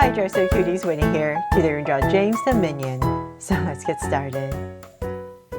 Hi Dresser Cuties, Winnie here. Today we're going to draw James the Minion. So let's get started.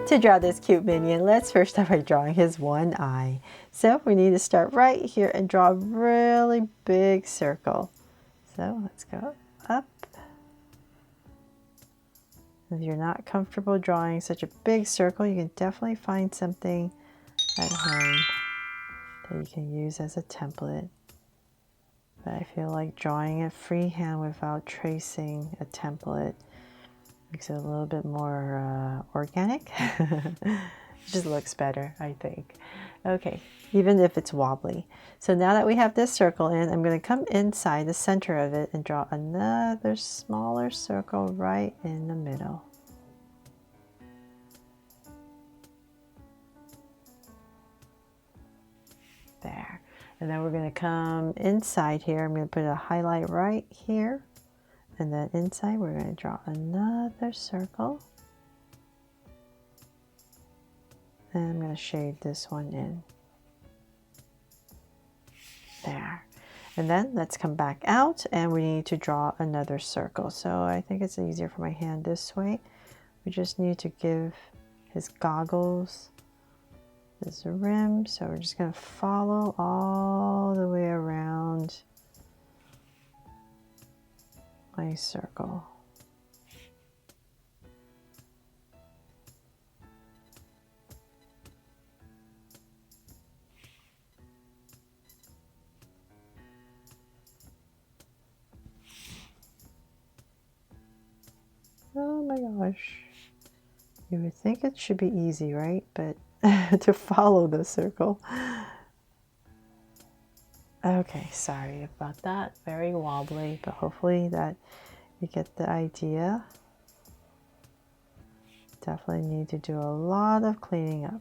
To draw this cute minion, let's first start by drawing his one eye. So we need to start right here and draw a really big circle. So let's go up. If you're not comfortable drawing such a big circle, you can definitely find something at home that you can use as a template. But I feel like drawing it freehand without tracing a template makes it a little bit more organic. It just looks better, I think. Okay, even if it's wobbly. So now that we have this circle in, I'm going to come inside the center of it and draw another smaller circle right in the middle. There. And then we're going to come inside here. I'm going to put a highlight right here. And then inside we're going to draw another circle. And I'm going to shade this one in. There. And then let's come back out and we need to draw another circle. So I think it's easier for my hand this way. We just need to give his goggles this rim. So we're just going to follow all the way around my circle. Oh my gosh. You would think it should be easy, right? But to follow the circle. Okay, sorry about that. Very wobbly, but hopefully that you get the idea. Definitely need to do a lot of cleaning up.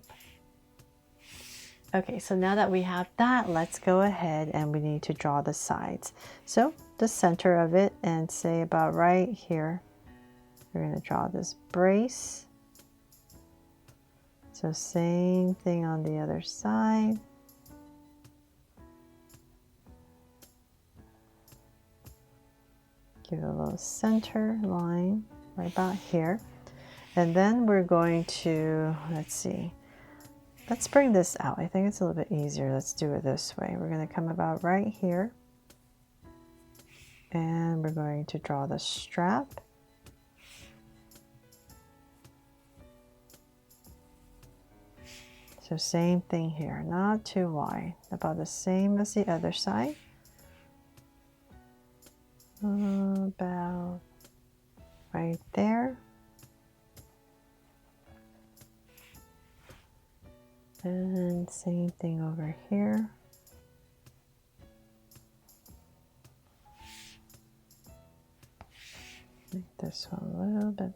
Okay, so now that we have that, let's go ahead and we need to draw the sides. So the center of it, and say about right here, we're going to draw this brace. So same thing on the other side. Give it a little center line right about here. And then we're going to, let's see, let's bring this out. I think it's a little bit easier. Let's do it this way. We're going to come about right here. And we're going to draw the strap. So same thing here, not too wide, about the same as the other side. About right there. And same thing over here. Make this one a little bit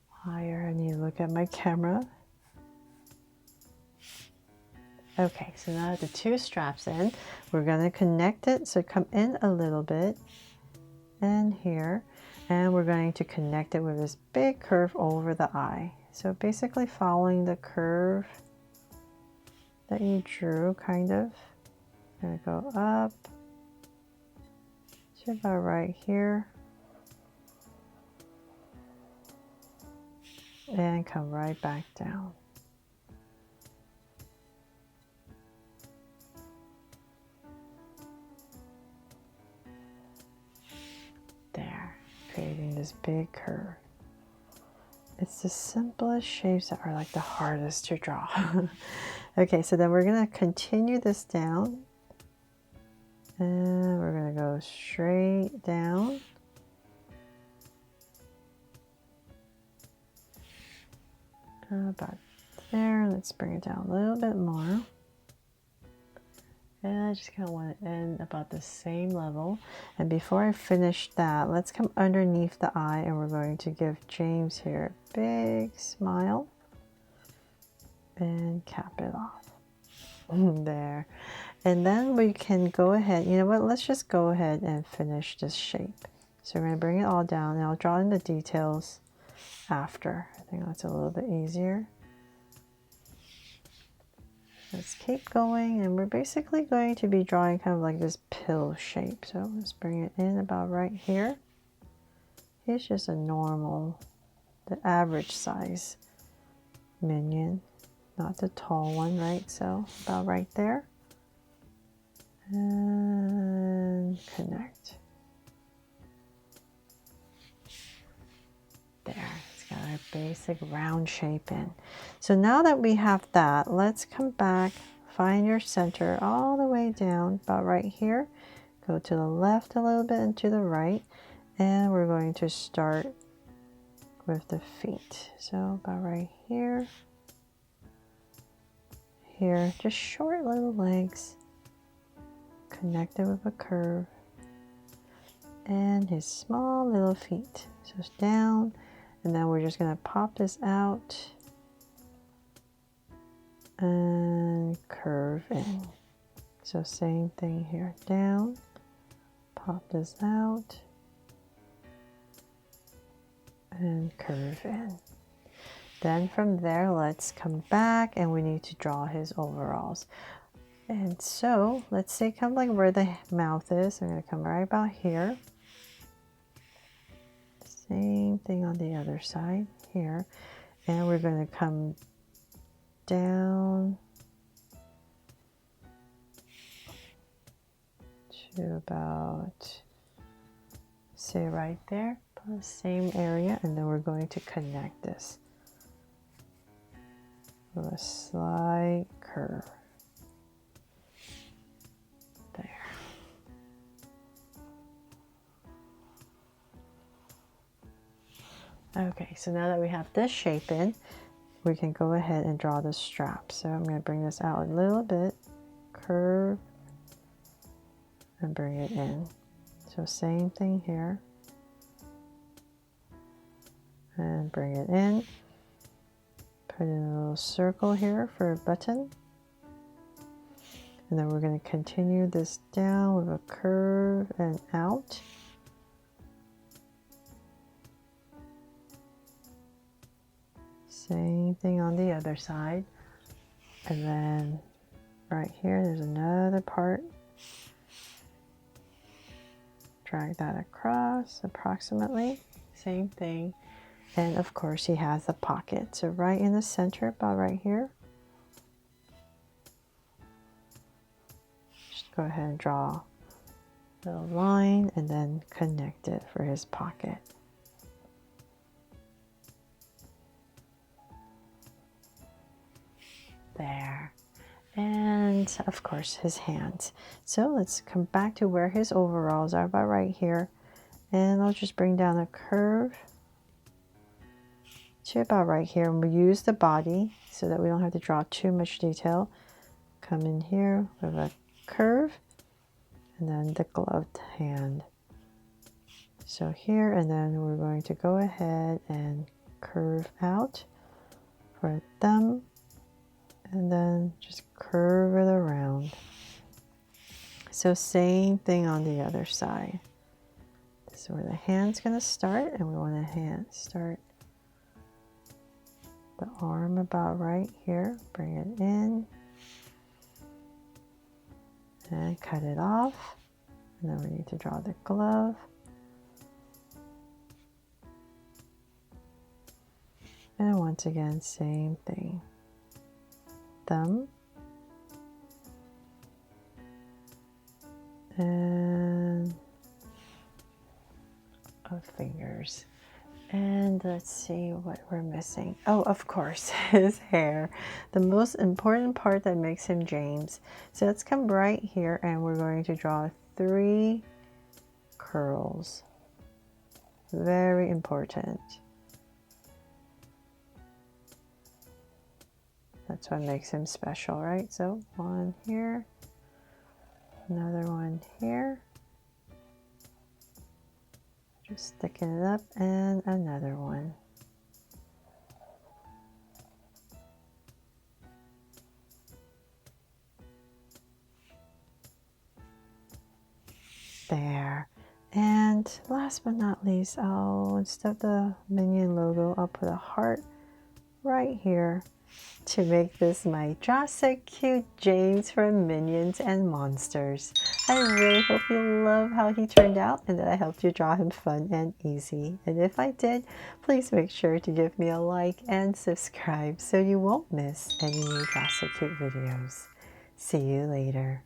higher. I need to look at my camera. Okay, so now that the two straps in, we're going to connect it. So come in a little bit and here, and we're going to connect it with this big curve over the eye. So basically following the curve that you drew, kind of. Gonna go up to about right here. And come right back down. There, creating this big curve. It's the simplest shapes that are like the hardest to draw. Okay, so then we're gonna continue this down. And we're gonna go straight down. About there. Let's bring it down a little bit more. And I just kind of want to end about the same level. And before I finish that, let's come underneath the eye and we're going to give James here a big smile and cap it off. There. And then we can go ahead, you know what, let's just go ahead and finish this shape. So we're going to bring it all down and I'll draw in the details after. I think that's a little bit easier. Let's keep going, and we're basically going to be drawing kind of like this pill shape. So let's bring it in about right here. He's just a normal, the average size minion, not the tall one, right? So about right there. And connect. There, it's got our basic round shape in. So now that we have that, let's come back, find your center all the way down, about right here. Go to the left a little bit and to the right. And we're going to start with the feet. So about right here. Here, just short little legs. Connected with a curve. And his small little feet. So it's down. And then we're just going to pop this out and curve in. So same thing here, down, pop this out and curve in. Then from there, let's come back and we need to draw his overalls. And so let's say come like where the mouth is. I'm going to come right about here. Same thing on the other side here. And we're going to come down to about, say right there, same area, and then we're going to connect this with a slight curve. There. Okay, so now that we have this shape in, we can go ahead and draw the strap. So I'm going to bring this out a little bit, curve, and bring it in. So same thing here. And bring it in. Put in a little circle here for a button. And then we're going to continue this down with a curve and out. Same thing on the other side. And then right here, there's another part. Drag that across approximately. Same thing. And of course, he has a pocket. So right in the center, about right here. Just go ahead and draw a little line and then connect it for his pocket. There. And of course his hands. So let's come back to where his overalls are, about right here. And I'll just bring down a curve to about right here. And we use the body so that we don't have to draw too much detail. Come in here with a curve and then the gloved hand. So here, and then we're going to go ahead and curve out for a thumb. And then just curve it around. So same thing on the other side. This is where the hand's going to start, and we want to start the arm about right here. Bring it in and cut it off. And then we need to draw the glove. And once again, same thing. Thumb and fingers. And let's see what we're missing. Oh, of course, his hair, the most important part that makes him James. So let's come right here and we're going to draw 3 curls. Very important. That's what makes him special, right? So one here, another one here, just sticking it up, and another one. There. And last but not least, instead of the Minion logo, I'll put a heart right here. to make this my Draw So Cute James from Minions and Monsters. I really hope you love how he turned out and that I helped you draw him fun and easy. And if I did, please make sure to give me a like and subscribe so you won't miss any new Draw So Cute videos. See you later.